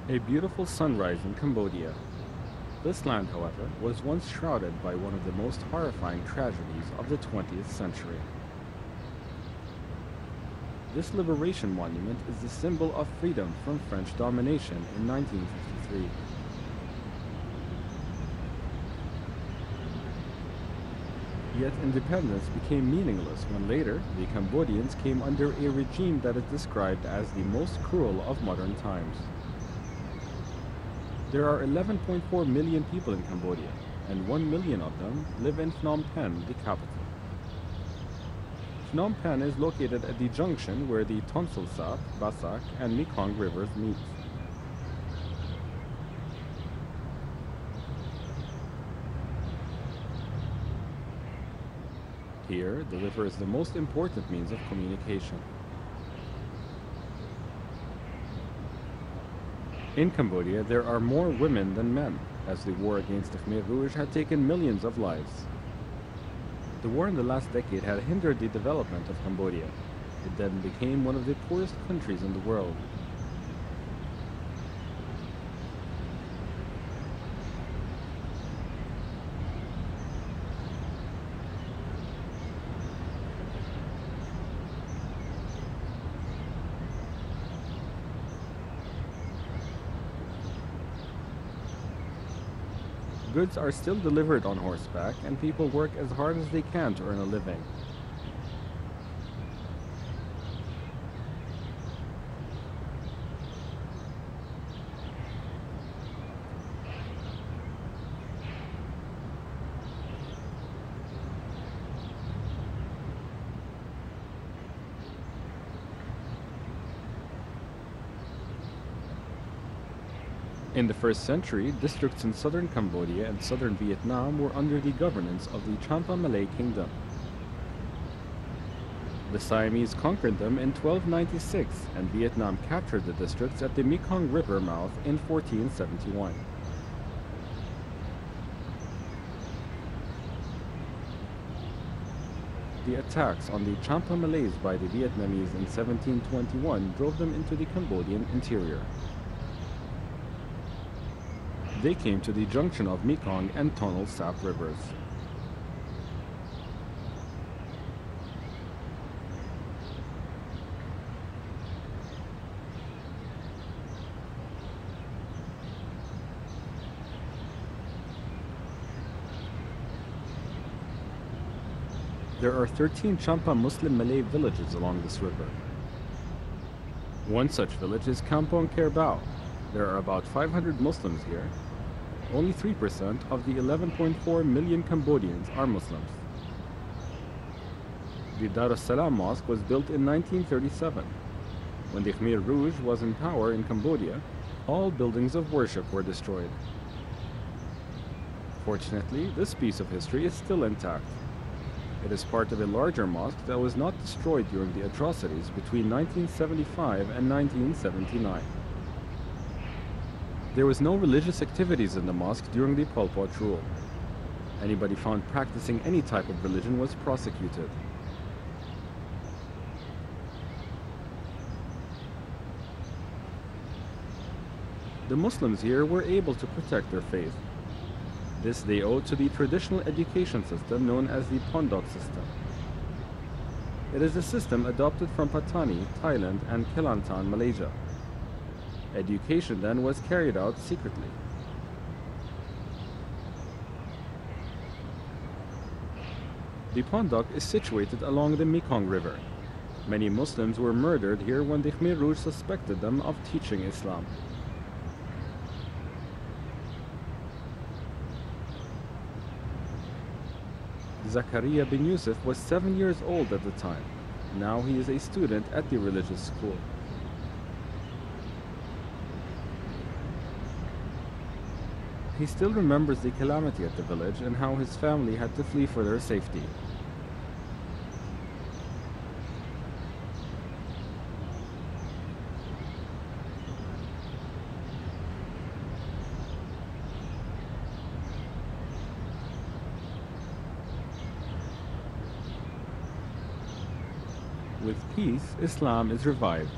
A beautiful sunrise in Cambodia. This land, however, was once shrouded by one of the most horrifying tragedies of the 20th century. This liberation monument is the symbol of freedom from French domination in 1953. Yet independence became meaningless when later the Cambodians came under a regime that is described as the most cruel of modern times. There are 11.4 million people in Cambodia, and 1 million of them live in Phnom Penh, the capital. Phnom Penh is located at the junction where the Tonsel Sap, Basak, and Mekong rivers meet. Here, the river is the most important means of communication. In Cambodia, there are more women than men, as the war against the Khmer Rouge had taken millions of lives. The war in the last decade had hindered the development of Cambodia. It then became one of the poorest countries in the world. Goods are still delivered on horseback, and people work as hard as they can to earn a living. In the first century, districts in southern Cambodia and southern Vietnam were under the governance of the Champa Malay Kingdom. The Siamese conquered them in 1296, and Vietnam captured the districts at the Mekong River mouth in 1471. The attacks on the Champa Malays by the Vietnamese in 1721 drove them into the Cambodian interior. They came to the junction of Mekong and Tonle Sap rivers. There are 13 Champa Muslim Malay villages along this river. One such village is Kampong Kerbao. There are about 500 Muslims here. Only 3% of the 11.4 million Cambodians are Muslims. The Dar es Salaam Mosque was built in 1937. When the Khmer Rouge was in power in Cambodia, all buildings of worship were destroyed. Fortunately, this piece of history is still intact. It is part of a larger mosque that was not destroyed during the atrocities between 1975 and 1979. There was no religious activities in the mosque during the Pol Pot rule. Anybody found practicing any type of religion was prosecuted. The Muslims here were able to protect their faith. This they owe to the traditional education system known as the Pondok system. It is a system adopted from Patani, Thailand, and Kelantan, Malaysia. Education then was carried out secretly. The Pondok is situated along the Mekong River. Many Muslims were murdered here when the Khmer Rouge suspected them of teaching Islam. Zakaria bin Yusuf was 7 years old at the time. Now he is a student at the religious school. He still remembers the calamity at the village and how his family had to flee for their safety. With peace, Islam is revived.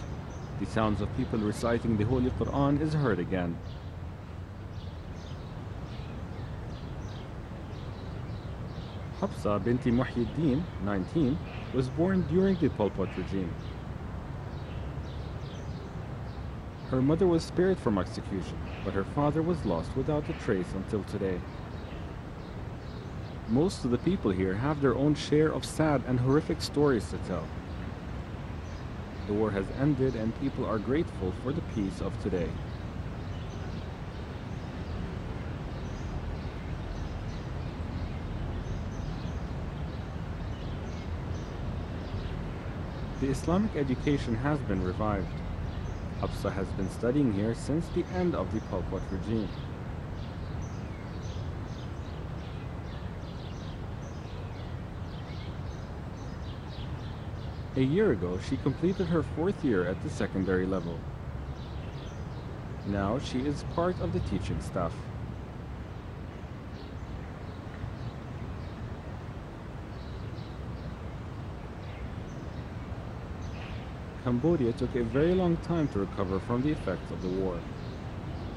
The sounds of people reciting the Holy Quran is heard again. Hafsa binti Muhyiddin, 19, was born during the Pol Pot regime. Her mother was spared from execution, but her father was lost without a trace until today. Most of the people here have their own share of sad and horrific stories to tell. The war has ended and people are grateful for the peace of today. The Islamic education has been revived. Hafsa has been studying here since the end of the Pol Pot regime. A year ago, she completed her 4th year at the secondary level. Now she is part of the teaching staff. Cambodia took a very long time to recover from the effects of the war.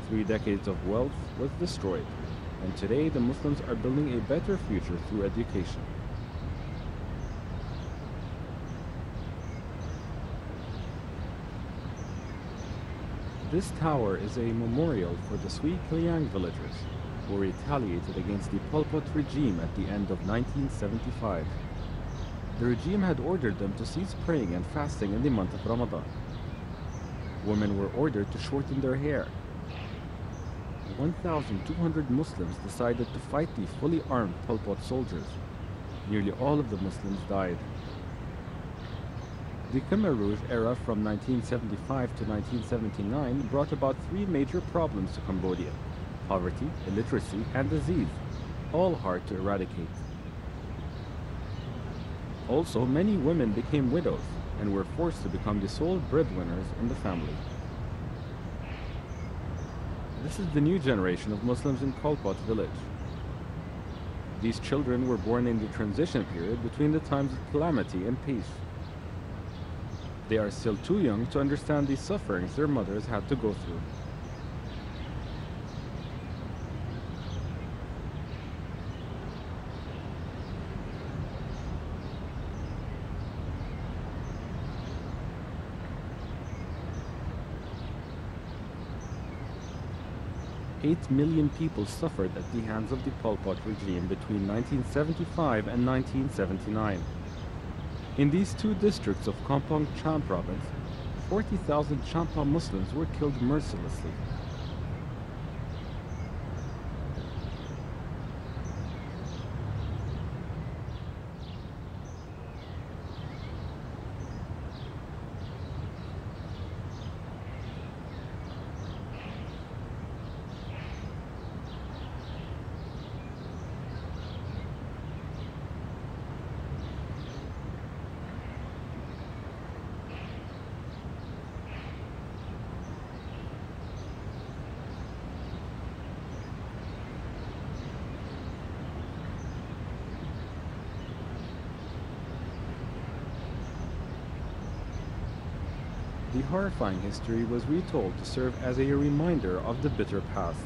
3 decades of wealth was destroyed, and today the Muslims are building a better future through education. This tower is a memorial for the Sui Kliang villagers who retaliated against the Pol Pot regime at the end of 1975. The regime had ordered them to cease praying and fasting in the month of Ramadan. Women were ordered to shorten their hair. 1,200 Muslims decided to fight the fully armed Pol Pot soldiers. Nearly all of the Muslims died. The Khmer Rouge era from 1975 to 1979 brought about 3 major problems to Cambodia: poverty, illiteracy, and disease, all hard to eradicate. Also, many women became widows and were forced to become the sole breadwinners in the family. This is the new generation of Muslims in Pol Pot village. These children were born in the transition period between the times of calamity and peace. They are still too young to understand the sufferings their mothers had to go through. Eight million people suffered at the hands of the Pol Pot regime between 1975 and 1979. In these 2 districts of Kampong Cham province, 40,000 Champa Muslims were killed mercilessly. The horrifying history was retold to serve as a reminder of the bitter past.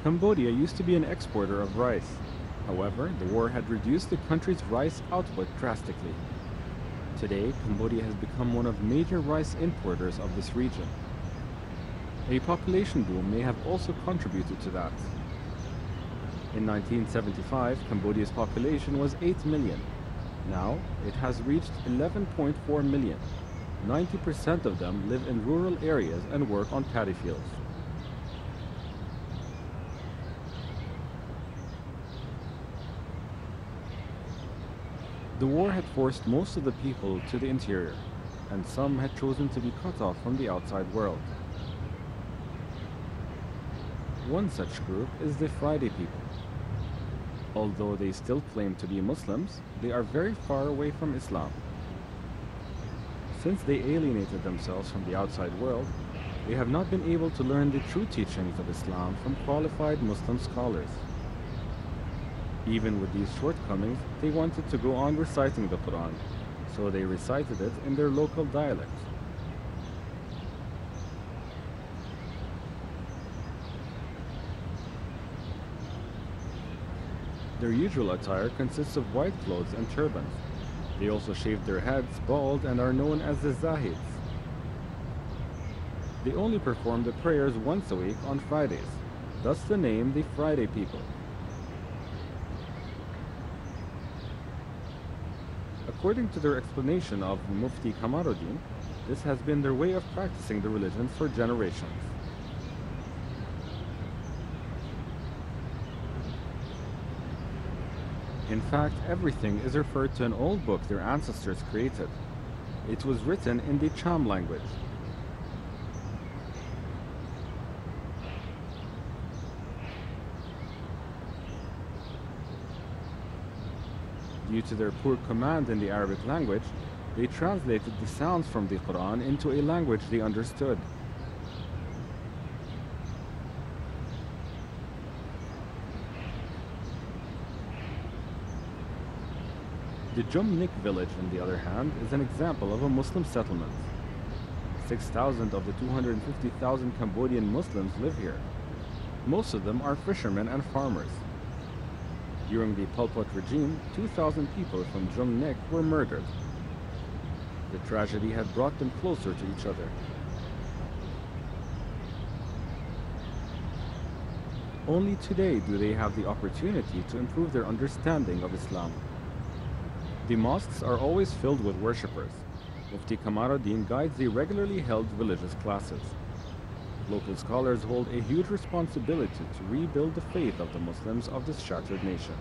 Cambodia used to be an exporter of rice. However, the war had reduced the country's rice output drastically. Today, Cambodia has become one of major rice importers of this region. A population boom may have also contributed to that. In 1975, Cambodia's population was 8 million. Now, it has reached 11.4 million. 90% of them live in rural areas and work on paddy fields. The war had forced most of the people to the interior, and some had chosen to be cut off from the outside world. One such group is the Friday people. Although they still claim to be Muslims, they are very far away from Islam. Since they alienated themselves from the outside world, they have not been able to learn the true teachings of Islam from qualified Muslim scholars. Even with these shortcomings, they wanted to go on reciting the Quran, so they recited it in their local dialect. Their usual attire consists of white clothes and turbans. They also shave their heads bald and are known as the Zahids. They only perform the prayers once a week on Fridays, thus the name the Friday people. According to their explanation of Mufti Kamaruddin, this has been their way of practicing the religion for generations. In fact, everything is referred to an old book their ancestors created. It was written in the Cham language. Due to their poor command in the Arabic language, they translated the sounds from the Quran into a language they understood. The Jumnik village, on the other hand, is an example of a Muslim settlement. 6,000 of the 250,000 Cambodian Muslims live here. Most of them are fishermen and farmers. During the Pol Pot regime, 2,000 people from Jumnik were murdered. The tragedy had brought them closer to each other. Only today do they have the opportunity to improve their understanding of Islam. The mosques are always filled with worshippers. Mufti Kamaruddin guides the regularly held religious classes. Local scholars hold a huge responsibility to rebuild the faith of the Muslims of this shattered nation.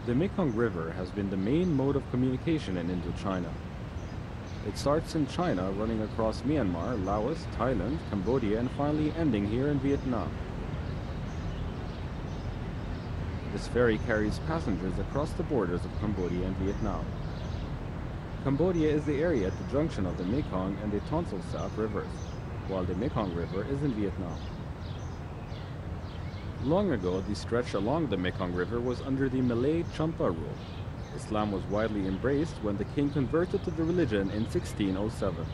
The Mekong River has been the main mode of communication in Indochina. It starts in China, running across Myanmar, Laos, Thailand, Cambodia, and finally ending here in Vietnam. This ferry carries passengers across the borders of Cambodia and Vietnam. Cambodia is the area at the junction of the Mekong and the Tonsil Sap rivers, while the Mekong River is in Vietnam. Long ago, the stretch along the Mekong River was under the Malay Champa rule. Islam was widely embraced when the king converted to the religion in 1607.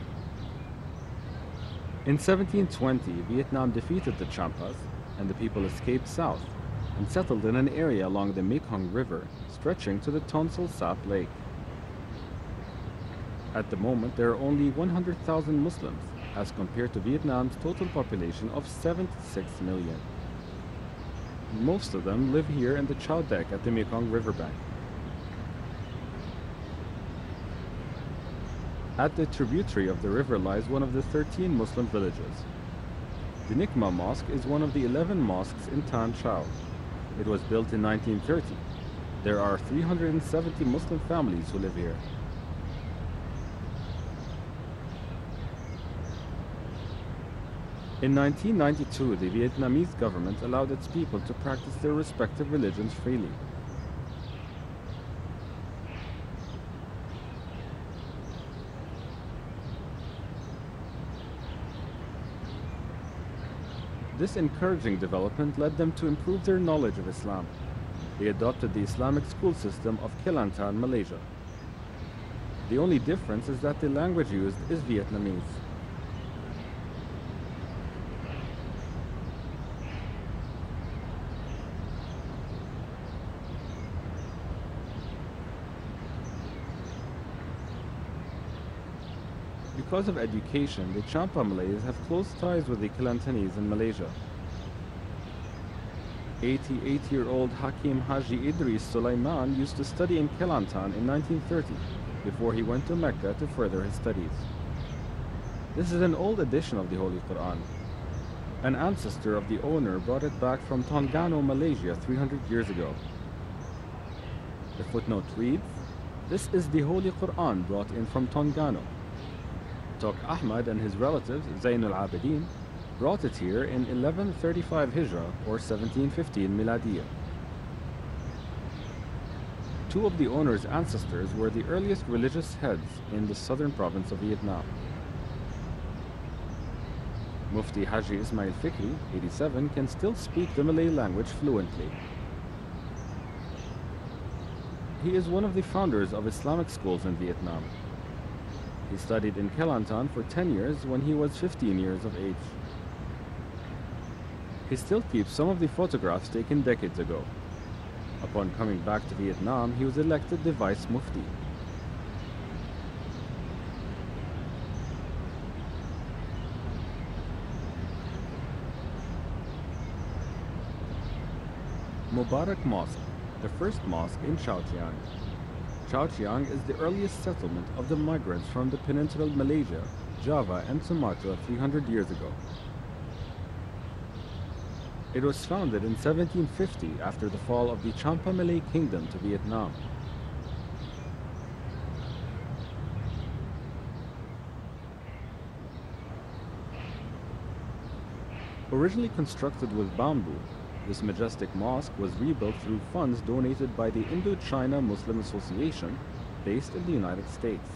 In 1720, Vietnam defeated the Champas, and the people escaped south and settled in an area along the Mekong River, stretching to the Tonsil Sap Lake. At the moment, there are only 100,000 Muslims, as compared to Vietnam's total population of 76 million. Most of them live here in the Chau Dek at the Mekong riverbank. At the tributary of the river lies one of the 13 Muslim villages. The Nikma Mosque is one of the 11 mosques in Tan Chau. It was built in 1930. There are 370 Muslim families who live here. In 1992, the Vietnamese government allowed its people to practice their respective religions freely. This encouraging development led them to improve their knowledge of Islam. They adopted the Islamic school system of Kelantan, Malaysia. The only difference is that the language used is Vietnamese. Because of education, the Champa Malays have close ties with the Kelantanese in Malaysia. 88-year-old Hakim Haji Idris Sulaiman used to study in Kelantan in 1930 before he went to Mecca to further his studies. This is an old edition of the Holy Quran. An ancestor of the owner brought it back from Terengganu, Malaysia 300 years ago. The footnote reads, "This is the Holy Quran brought in from Terengganu. Tok Ahmad and his relatives, Zainul Abidin, brought it here in 1135 Hijrah or 1715 Miladiyah. Two of the owner's ancestors were the earliest religious heads in the southern province of Vietnam. Mufti Haji Ismail Fikri, 87, can still speak the Malay language fluently. He is one of the founders of Islamic schools in Vietnam. He studied in Kelantan for 10 years when he was 15 years of age. He still keeps some of the photographs taken decades ago. Upon coming back to Vietnam, he was elected the Vice Mufti. Mubarak Mosque, the first mosque in Chao Chiang. Chao Chiang is the earliest settlement of the migrants from the peninsular Malaysia, Java, and Sumatra 300 years ago. It was founded in 1750 after the fall of the Champa Malay Kingdom to Vietnam. Originally constructed with bamboo, this majestic mosque was rebuilt through funds donated by the Indochina Muslim Association, based in the United States.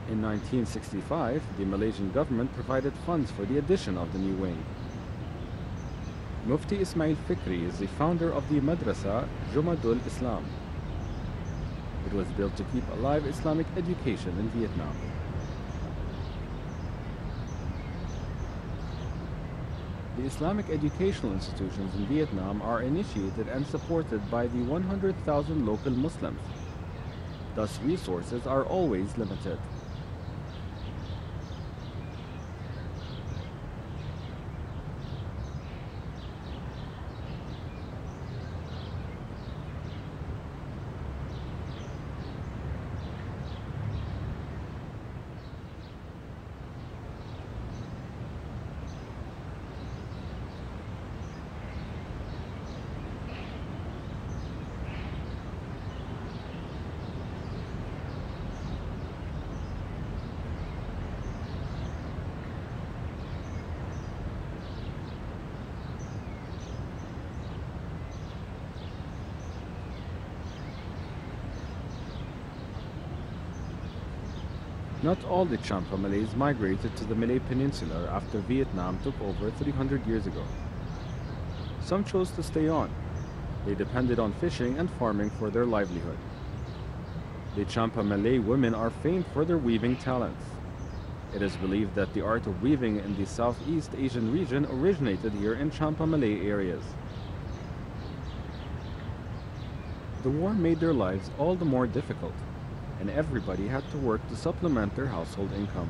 In 1965, the Malaysian government provided funds for the addition of the new wing. Mufti Ismail Fikri is the founder of the Madrasa Jumadul Islam. It was built to keep alive Islamic education in Vietnam. The Islamic educational institutions in Vietnam are initiated and supported by the 100,000 local Muslims. Thus, resources are always limited. Not all the Champa Malays migrated to the Malay Peninsula after Vietnam took over 300 years ago. Some chose to stay on. They depended on fishing and farming for their livelihood. The Champa Malay women are famed for their weaving talents. It is believed that the art of weaving in the Southeast Asian region originated here in Champa Malay areas. The war made their lives all the more difficult, and everybody had to work to supplement their household income.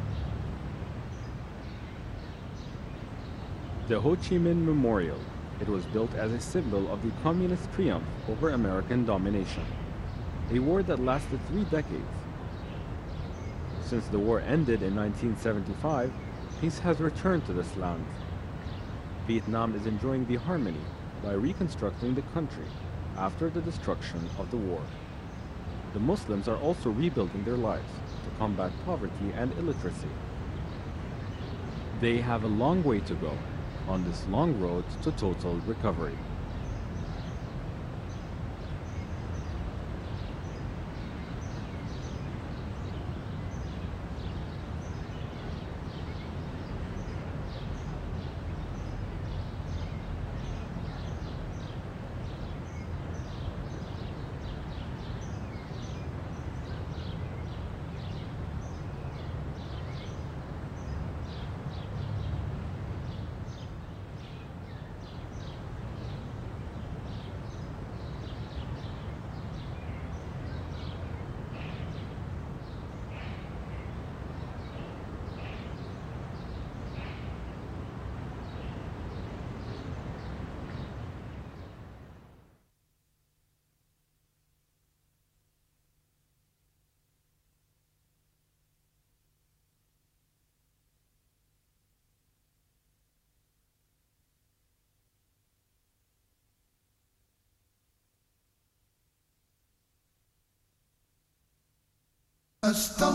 The Ho Chi Minh Memorial. It was built as a symbol of the communist triumph over American domination, a war that lasted 3 decades. Since the war ended in 1975, peace has returned to this land. Vietnam is enjoying the harmony by reconstructing the country after the destruction of the war. The Muslims are also rebuilding their lives to combat poverty and illiteracy. They have a long way to go on this long road to total recovery. a stone.